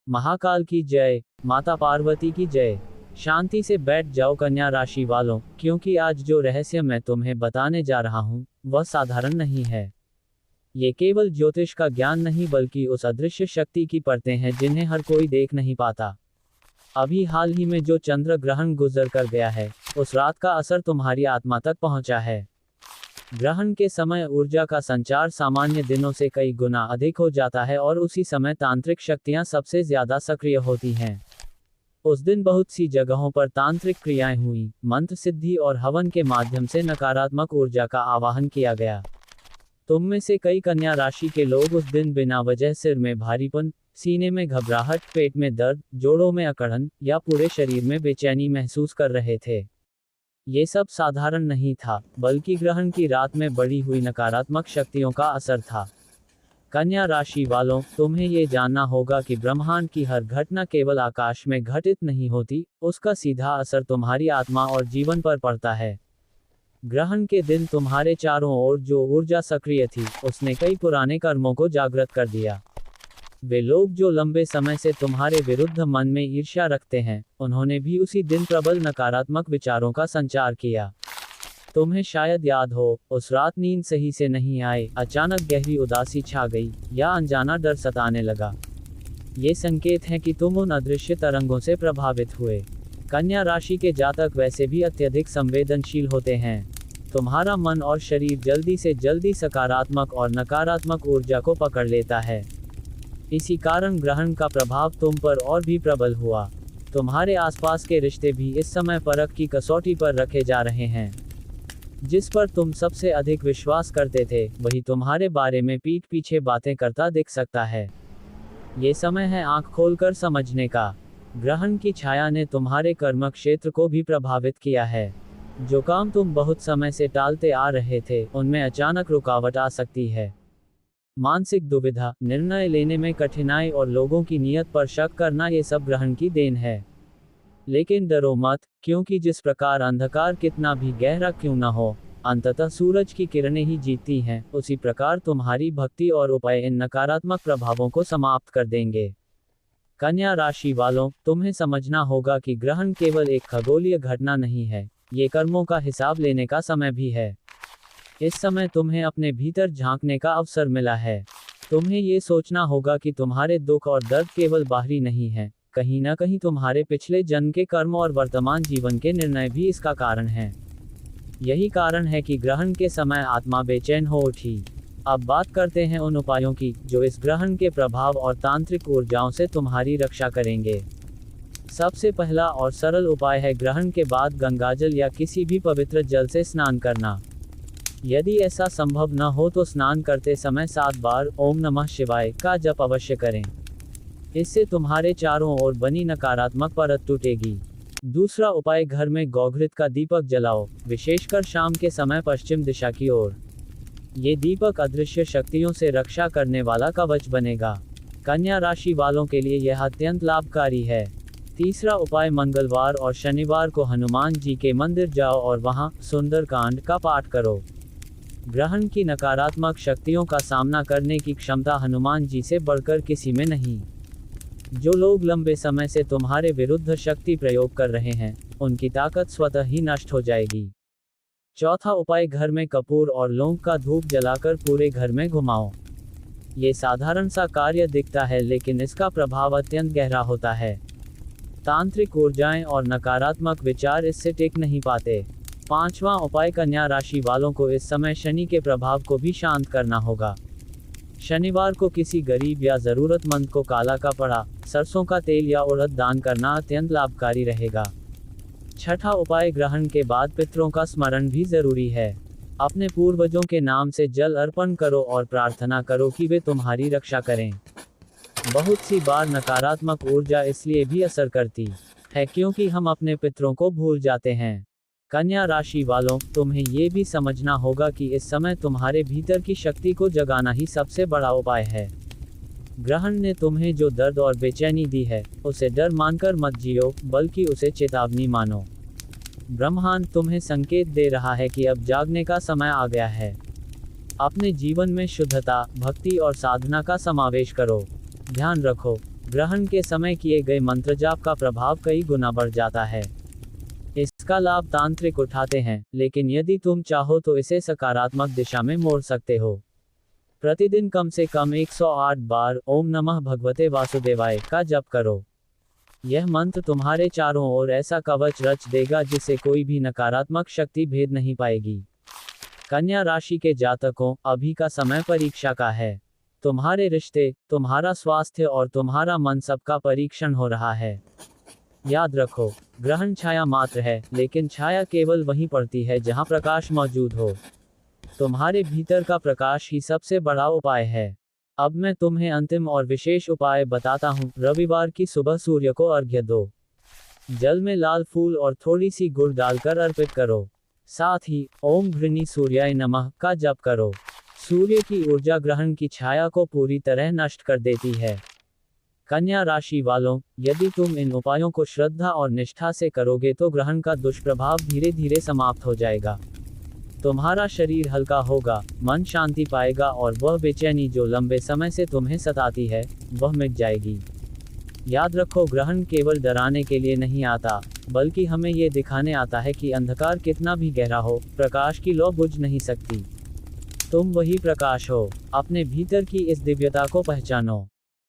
महाकाल की जय, माता पार्वती की जय। शांति से बैठ जाओ कन्या राशि वालों, क्योंकि आज जो रहस्य मैं तुम्हें बताने जा रहा हूँ वह साधारण नहीं है। ये केवल ज्योतिष का ज्ञान नहीं बल्कि उस अदृश्य शक्ति की परतें हैं जिन्हें हर कोई देख नहीं पाता। अभी हाल ही में जो चंद्र ग्रहण गुजर कर गया है, उस रात का असर तुम्हारी आत्मा तक पहुंचा है। ग्रहण के समय ऊर्जा का संचार सामान्य दिनों से कई गुना अधिक हो जाता है और उसी समय तांत्रिक शक्तियां सबसे ज्यादा सक्रिय होती हैं। उस दिन बहुत सी जगहों पर तांत्रिक क्रियाएं हुई, मंत्र सिद्धि और हवन के माध्यम से नकारात्मक ऊर्जा का आवाहन किया गया। तुम में से कई कन्या राशि के लोग उस दिन बिना वजह सिर में भारीपन, सीने में घबराहट, पेट में दर्द, जोड़ों में अकड़न या पूरे शरीर में बेचैनी महसूस कर रहे थे। ये सब साधारण नहीं था, बल्कि ग्रहण की रात में बढ़ी हुई नकारात्मक शक्तियों का असर था। कन्या राशि वालों, तुम्हें ये जानना होगा कि ब्रह्मांड की हर घटना केवल आकाश में घटित नहीं होती, उसका सीधा असर तुम्हारी आत्मा और जीवन पर पड़ता है। ग्रहण के दिन तुम्हारे चारों ओर जो ऊर्जा सक्रिय थी, उसने कई पुराने कर्मों को जागृत कर दिया। वे लोग जो लंबे समय से तुम्हारे विरुद्ध मन में ईर्ष्या रखते हैं, उन्होंने भी उसी दिन प्रबल नकारात्मक विचारों का संचार किया। तुम्हें शायद याद हो, उस रात नींद सही से नहीं आई, अचानक गहरी उदासी छा गई, या अनजाना डर सताने लगा। ये संकेत हैं कि तुम उन अदृश्य तरंगों से प्रभावित हुए। कन्या राशि के जातक वैसे भी अत्यधिक संवेदनशील होते हैं। तुम्हारा मन और शरीर जल्दी से जल्दी सकारात्मक और नकारात्मक ऊर्जा को पकड़ लेता है। इसी कारण ग्रहण का प्रभाव तुम पर और भी प्रबल हुआ। तुम्हारे आसपास के रिश्ते भी इस समय परख की कसौटी पर रखे जा रहे हैं। जिस पर तुम सबसे अधिक विश्वास करते थे, वही तुम्हारे बारे में पीठ पीछे बातें करता दिख सकता है। ये समय है आंख खोलकर समझने का। ग्रहण की छाया ने तुम्हारे कर्म क्षेत्र को भी प्रभावित किया है। जो काम तुम बहुत समय से टालते आ रहे थे, उनमें अचानक रुकावट आ सकती है। मानसिक दुविधा, निर्णय लेने में कठिनाई और लोगों की नीयत पर शक करना, ये सब ग्रहण की देन है। लेकिन डरो मत, क्योंकि जिस प्रकार अंधकार कितना भी गहरा क्यों न हो, अंततः सूरज की किरणें ही जीतती हैं, उसी प्रकार तुम्हारी भक्ति और उपाय इन नकारात्मक प्रभावों को समाप्त कर देंगे। कन्या राशि वालों, तुम्हें समझना होगा कि ग्रहण केवल एक खगोलीय घटना नहीं है, ये कर्मों का हिसाब लेने का समय भी है। इस समय तुम्हें अपने भीतर झांकने का अवसर मिला है। तुम्हें ये सोचना होगा कि तुम्हारे दुख और दर्द केवल बाहरी नहीं है, कहीं ना कहीं तुम्हारे पिछले जन्म के कर्म और वर्तमान जीवन के निर्णय भी इसका कारण हैं। यही कारण है कि ग्रहण के समय आत्मा बेचैन हो उठी। अब बात करते हैं उन उपायों की, जो इस ग्रहण के प्रभाव और तांत्रिक ऊर्जाओं से तुम्हारी रक्षा करेंगे। सबसे पहला और सरल उपाय है ग्रहण के बाद गंगाजल या किसी भी पवित्र जल से स्नान करना। यदि ऐसा संभव न हो तो स्नान करते समय 7 बार ओम नमः शिवाय का जप अवश्य करें। इससे तुम्हारे चारों ओर बनी नकारात्मक परत टूटेगी। दूसरा उपाय, घर में गौघृत का दीपक जलाओ, विशेषकर शाम के समय पश्चिम दिशा की ओर। ये दीपक अदृश्य शक्तियों से रक्षा करने वाला कवच बनेगा। कन्या राशि वालों के लिए यह अत्यंत लाभकारी है। तीसरा उपाय, मंगलवार और शनिवार को हनुमान जी के मंदिर जाओ और वहां सुंदरकांड का पाठ करो। ग्रहण की नकारात्मक शक्तियों का सामना करने की क्षमता हनुमान जी से बढ़कर किसी में नहीं। जो लोग लंबे समय से तुम्हारे विरुद्ध शक्ति प्रयोग कर रहे हैं, उनकी ताकत स्वतः ही नष्ट हो जाएगी। चौथा उपाय, घर में कपूर और लौंग का धूप जलाकर पूरे घर में घुमाओ। ये साधारण सा कार्य दिखता है, लेकिन इसका प्रभाव अत्यंत गहरा होता है। तांत्रिक ऊर्जाएं और नकारात्मक विचार इससे टिक नहीं पाते। पांचवा उपाय, कन्या राशि वालों को इस समय शनि के प्रभाव को भी शांत करना होगा। शनिवार को किसी गरीब या जरूरतमंद को काला कपड़ा, सरसों का तेल या उड़द दान करना अत्यंत लाभकारी रहेगा। छठा उपाय, ग्रहण के बाद पितरों का स्मरण भी जरूरी है। अपने पूर्वजों के नाम से जल अर्पण करो और प्रार्थना करो कि वे तुम्हारी रक्षा करें। बहुत सी बार नकारात्मक ऊर्जा इसलिए भी असर करती है क्योंकि हम अपने पितरों को भूल जाते हैं। कन्या राशि वालों, तुम्हें ये भी समझना होगा कि इस समय तुम्हारे भीतर की शक्ति को जगाना ही सबसे बड़ा उपाय है। ग्रहण ने तुम्हें जो दर्द और बेचैनी दी है, उसे डर मानकर मत जियो, बल्कि उसे चेतावनी मानो। ब्रह्मांड तुम्हें संकेत दे रहा है कि अब जागने का समय आ गया है। अपने जीवन में शुद्धता, भक्ति और साधना का समावेश करो। ध्यान रखो, ग्रहण के समय किए गए मंत्र जाप का प्रभाव कई गुना बढ़ जाता है। इसका लाभ तांत्रिक उठाते हैं, लेकिन यदि तुम चाहो तो इसे सकारात्मक दिशा में मोड़ सकते हो। प्रतिदिन कम से कम 108 बार ओम नमः भगवते वासुदेवाय का जप करो। यह मंत्र तुम्हारे चारों ओर ऐसा कवच रच देगा जिसे कोई भी नकारात्मक शक्ति भेद नहीं पाएगी। कन्या राशि के जातकों, अभी का समय परीक्षा का है। तुम्हारे रिश्ते, तुम्हारा स्वास्थ्य और तुम्हारा मन सबका परीक्षण हो रहा है। याद रखो, ग्रहण छाया मात्र है, लेकिन छाया केवल वहीं पड़ती है जहां प्रकाश मौजूद हो। तुम्हारे भीतर का प्रकाश ही सबसे बड़ा उपाय है। अब मैं तुम्हें अंतिम और विशेष उपाय बताता हूँ। रविवार की सुबह सूर्य को अर्घ्य दो। जल में लाल फूल और थोड़ी सी गुड़ डालकर अर्पित करो। साथ ही ओम घृणी सूर्याय नमः का जप करो। सूर्य की ऊर्जा ग्रहण की छाया को पूरी तरह नष्ट कर देती है। कन्या राशि वालों, यदि तुम इन उपायों को श्रद्धा और निष्ठा से करोगे तो ग्रहण का दुष्प्रभाव धीरे धीरे समाप्त हो जाएगा। तुम्हारा शरीर हल्का होगा, मन शांति पाएगा और वह बेचैनी जो लंबे समय से तुम्हें सताती है, वह मिट जाएगी। याद रखो, ग्रहण केवल डराने के लिए नहीं आता, बल्कि हमें ये दिखाने आता है कि अंधकार कितना भी गहरा हो, प्रकाश की लौ बुझ नहीं सकती। तुम वही प्रकाश हो। अपने भीतर की इस दिव्यता को पहचानो।